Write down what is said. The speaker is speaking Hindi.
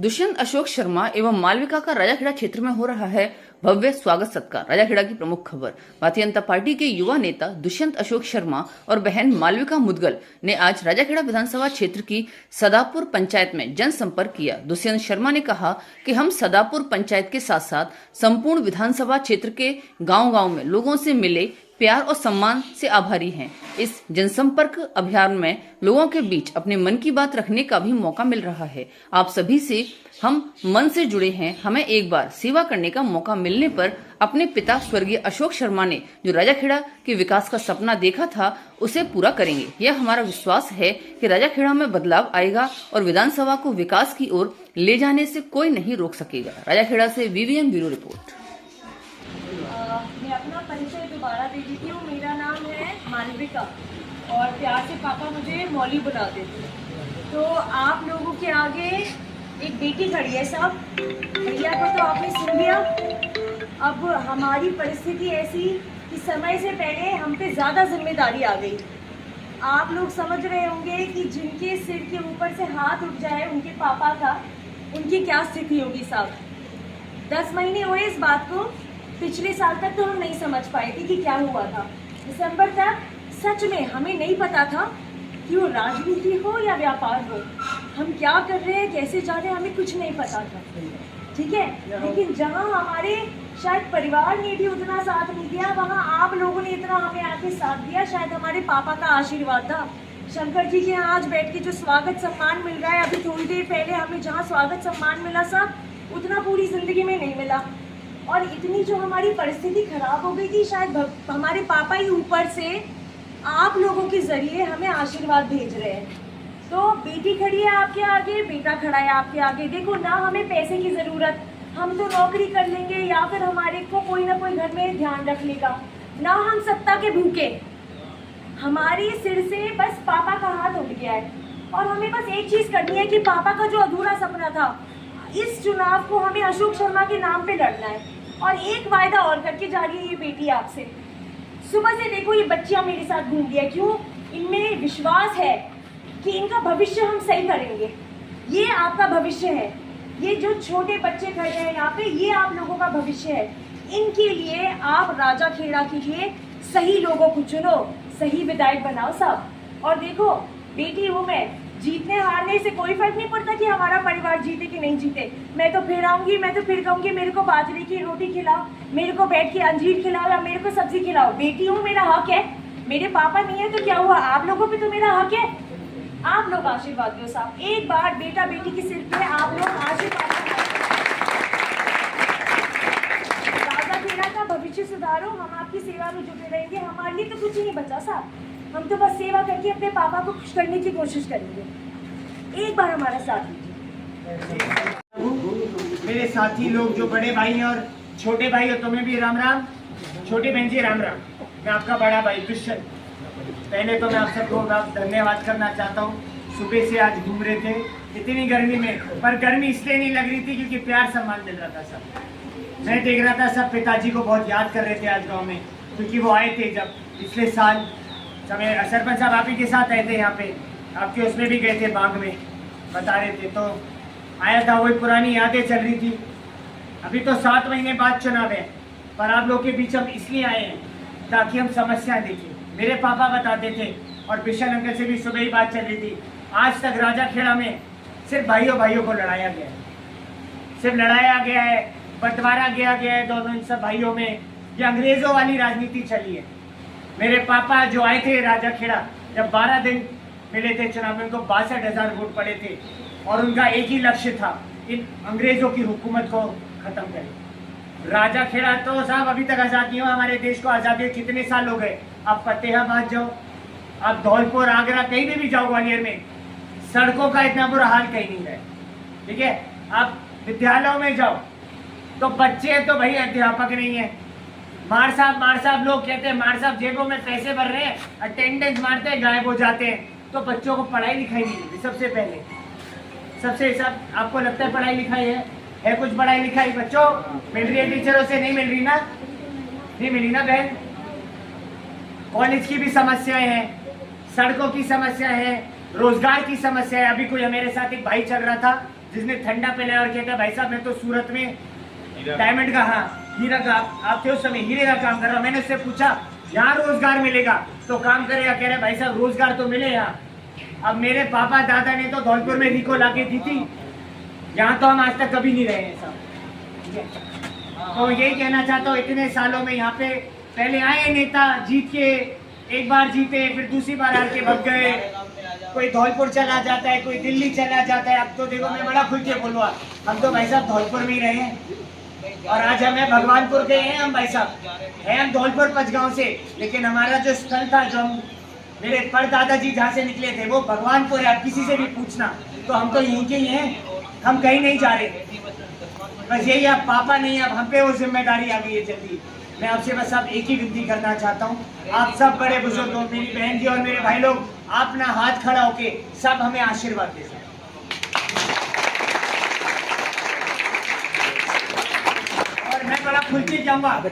दुष्यंत अशोक शर्मा एवं मालविका का राजाखेड़ा क्षेत्र में हो रहा है भव्य स्वागत सत्कार। राजाखेड़ा की प्रमुख खबर। भारतीय जनता पार्टी के युवा नेता दुष्यंत अशोक शर्मा और बहन मालविका मुदगल ने आज राजाखेड़ा विधानसभा क्षेत्र की सदापुर पंचायत में जनसंपर्क किया। दुष्यंत शर्मा ने कहा कि हम सदापुर पंचायत के साथ साथ संपूर्ण विधानसभा क्षेत्र के गांव-गांव में लोगों से मिले प्यार और सम्मान से आभारी हैं। इस जनसंपर्क अभियान में लोगों के बीच अपने मन की बात रखने का भी मौका मिल रहा है। आप सभी से हम मन से जुड़े हैं। हमें एक बार सेवा करने का मौका मिलने पर अपने पिता स्वर्गीय अशोक शर्मा ने जो राजाखेड़ा के विकास का सपना देखा था उसे पूरा करेंगे। यह हमारा विश्वास है कि राजाखेड़ा में बदलाव आएगा और विधानसभा को विकास की ओर ले जाने से कोई नहीं रोक सकेगा। राजाखेड़ा से वीवीएन ब्यूरो रिपोर्ट। मैं अपना परिचय दोबारा दे देती हूँ। मेरा नाम है मालविका और प्यार से पापा मुझे मौली बुला देते हैं। तो आप लोगों के आगे एक बेटी खड़ी है साहब, भैया को तो आपने सुन लिया। अब हमारी परिस्थिति ऐसी कि समय से पहले हम पे ज़्यादा जिम्मेदारी आ गई। आप लोग समझ रहे होंगे कि जिनके सिर के ऊपर से हाथ उठ जाए उनके पापा का, उनकी क्या स्थिति होगी साहब। 10 महीने हुए इस बात को। पिछले साल तक तो हम नहीं समझ पाए थे कि क्या हुआ था। दिसंबर तक सच में हमें नहीं पता था कि वो राजनीति हो या व्यापार हो, हम क्या कर रहे हैं, कैसे जा रहे हैं, हमें कुछ नहीं पता था। ठीक है, लेकिन जहाँ हमारे शायद परिवार ने भी उतना साथ नहीं दिया, वहाँ आप लोगों ने इतना हमें आके साथ दिया। शायद हमारे पापा का आशीर्वाद था। शंकर जी के यहाँ आज बैठ के जो स्वागत सम्मान मिल रहा है, अभी थोड़ी देर पहले हमें जहाँ स्वागत सम्मान मिला साहब, उतना पूरी जिंदगी में नहीं मिला। और इतनी जो हमारी परिस्थिति खराब हो गई थी, शायद हमारे पापा ही ऊपर से आप लोगों के जरिए हमें आशीर्वाद भेज रहे हैं। तो बेटी खड़ी है आपके आगे, बेटा खड़ा है आपके आगे। देखो ना, हमें पैसे की ज़रूरत, हम तो नौकरी कर लेंगे या फिर हमारे को कोई ना कोई घर में ध्यान रख लेगा, ना हम सत्ता के भूखे। हमारे सिर से बस पापा का हाथ उठ गया है और हमें बस एक चीज़ करनी है कि पापा का जो अधूरा सपना था, इस चुनाव को हमें अशोक शर्मा के नाम पे लड़ना है। और एक वायदा और करके जा रही है ये बेटी आपसे। सुबह से देखो ये बच्चियां मेरे साथ घूम रही है। क्यों? इनमें विश्वास है कि इनका भविष्य हम सही करेंगे। ये आपका भविष्य है। ये जो छोटे बच्चे खड़े हैं यहाँ पे, ये आप लोगों का भविष्य है। इनके लिए आप राजाखेड़ा के लिए सही लोगों को चुनो, सही विधायक बनाओ साहब। और देखो, बेटी हूँ मैं, जीतने हारने से कोई फर्क नहीं पड़ता कि हमारा परिवार जीते कि नहीं जीते। मैं तो फिर आऊँगी, मैं तो फिर कहूँगी मेरे को बाजरे की रोटी खिलाओ, मेरे को बैठ के अंजीर खिलाओ या मेरे को सब्जी खिलाओ। बेटी हूँ, मेरा हक है। मेरे पापा नहीं है तो क्या हुआ, आप लोगों पे तो मेरा हक है। आप लोग आशीर्वाद दो साहब। एक बार बेटा बेटी के सिर पे आप लोग आशीर्वाद। राजाखेड़ा का भविष्य सुधारो, हम आपकी सेवा में जुटे रहेंगे। हमारे लिए तो कुछ नहीं बचा साहब, हम तो बस सेवा करके अपने पापा को खुश करने की कोशिश करेंगे। एक बार हमारा साथ दीजिए। मेरे साथी लोग जो बड़े भाई हैं और छोटे भाई हो, तुम्हें भी राम राम। छोटे बहन जी राम राम। मैं आपका बड़ा भाई दुष्यंत। पहले तो मैं आप सबको धन्यवाद करना चाहता हूँ। सुबह से आज घूम रहे थे इतनी गर्मी में, पर गर्मी इसलिए नहीं लग रही थी क्योंकि प्यार सम्मान मिल रहा था सब। मैं देख रहा था सब पिताजी को बहुत याद कर रहे थे आज गाँव में, क्योंकि वो आए थे जब पिछले साल समय सरपंच साहब आप ही के साथ आए थे यहाँ पे, आपके उसमें भी गए थे बाग में, बता रहे थे। तो आया था, वही पुरानी यादें चल रही थी। अभी तो 7 महीने बाद चुनाव है, पर आप लोग के बीच हम इसलिए आए हैं ताकि हम समस्याएं देखें। मेरे पापा बताते थे और बिशन अंकल से भी सुबह ही बात चल रही थी, आज तक राजाखेड़ा में सिर्फ भाइयों भाइयों को लड़ाया गया है, सिर्फ लड़ाया गया है, बंटवारा गया है दोनों इन सब भाइयों में। ये अंग्रेजों वाली राजनीति चली है। मेरे पापा जो आए थे राजाखेड़ा, जब 12 दिन मिले थे चुनाव में, उनको 62,000 वोट पड़े थे और उनका एक ही लक्ष्य था, इन अंग्रेजों की हुकूमत को खत्म करें। राजाखेड़ा तो साहब अभी तक आज़ाद नहीं हुआ। हमारे देश को आज़ादी कितने साल हो गए। आप फतेहाबाद जाओ, आप धौलपुर, आगरा, कहीं भी जाओ, ग्वालियर में सड़कों का इतना बुरा हाल कहीं नहीं है। ठीक है, आप विद्यालयों में जाओ तो बच्चे तो भाई अध्यापक नहीं है। मार साहब लोग कहते हैं, मार साहब जेबों में पैसे भर रहे हैं, अटेंडेंस मारते हैं, गायब हो जाते हैं। तो बच्चों को पढ़ाई लिखाई नहीं मिलती। सबसे पहले सबसे सब आपको लगता है पढ़ाई लिखाई है कुछ पढ़ाई लिखाई बच्चों मिल रही है टीचरों से? नहीं मिल रही ना, नहीं मिली ना बहन। कॉलेज की भी समस्याएं हैं, सड़कों की समस्या है, रोजगार की समस्या है। अभी कोई मेरे साथ एक भाई चल रहा था, जिसने ठंडा पिलाया और कहता है भाई साहब मैं तो सूरत में डायमंड का, हाँ हीरा का, आप थे उस समय हीरे का काम कर रहा। मैंने उससे पूछा यहाँ रोजगार मिलेगा तो काम करेगा? कह रहे भाई साहब रोजगार तो मिले यहाँ। अब मेरे पापा दादा ने तो धौलपुर में रिको लाके दी थी, यहाँ तो हम आज तक कभी नहीं रहे हैं साहब। तो यही कहना चाहता हूँ, इतने सालों में यहाँ पे पहले आए नेता, जीत के एक बार जीते, फिर दूसरी बार हार के भग गए, कोई धौलपुर चला जाता है, कोई दिल्ली चला जाता है। अब तो देखो मैं बड़ा खुल के बोलूँगा, हम तो भाई साहब धौलपुर में ही रहे हैं और आज हमें भगवानपुर गए हैं हम भाई साहब, है हम धौलपुर पचगांव से, लेकिन हमारा जो स्थल था, जो हम मेरे परदादाजी जहाँ से निकले थे वो भगवानपुर है। आप किसी से भी पूछना तो हम तो यहीं के ही हैं, हम कहीं नहीं जा रहे। बस यही, आप पापा नहीं, अब हम पे वो जिम्मेदारी आ गई है जल्दी। मैं आपसे बस अब एक ही विनती करना चाहता हूँ, आप सब बड़े बुजुर्गों, मेरी बहन जी और मेरे भाई लोग, आप ना हाथ खड़ा होके सब हमें आशीर्वाद दे। और मैं बड़ा खुल के जाऊंगा।